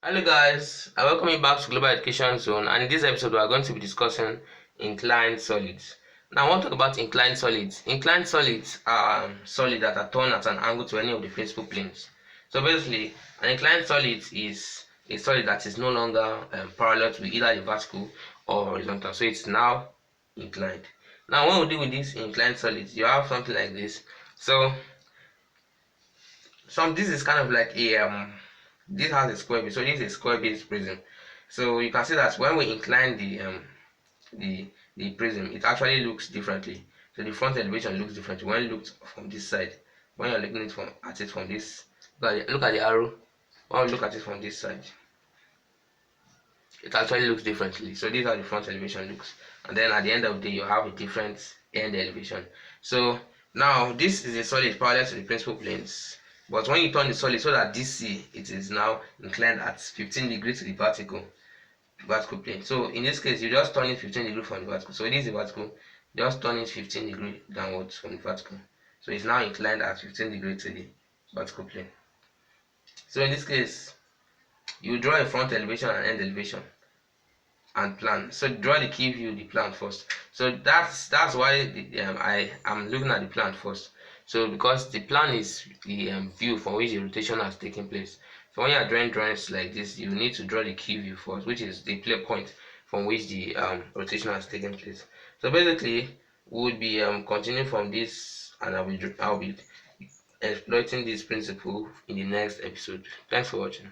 Hello guys, I welcome you back to Global Education Zone, and in this episode we are going to be discussing inclined solids. Now I want to talk about inclined solids. Inclined solids are solids that are turned at an angle to any of the principal planes. So basically, an inclined solid is a solid that is no longer parallel to either the vertical or horizontal, so it's now inclined. Now when we deal with these inclined solids, you have something like this. So this is kind of like a this has a square base, so this is a square base prism. So you can see that when we incline the prism, it actually looks differently. So the front elevation looks differently when looked from this side. When you're looking at it from this, look at the arrow. When we look at it from this side, it actually looks differently. So this is how the front elevation looks, and then at the end of the day you have a different end elevation. So now this is a solid parallel to the principal planes, but when you turn the solid so that DC, it is now inclined at 15 degrees to the vertical plane. So in this case, you just turn it 15 degrees from the vertical. So this is the vertical, just turn it 15 degrees downwards from the vertical. So it's now inclined at 15 degrees to the vertical plane. So in this case, you draw a front elevation and end elevation and plan. So draw the key view, the plan first. So that's why I am looking at the plan first. So because the plan is the view from which the rotation has taken place. So when you are drawing drawings like this, you need to draw the key view first, which is the play point from which the rotation has taken place. So basically, we would be continuing from this, and I'll be exploiting this principle in the next episode. Thanks for watching.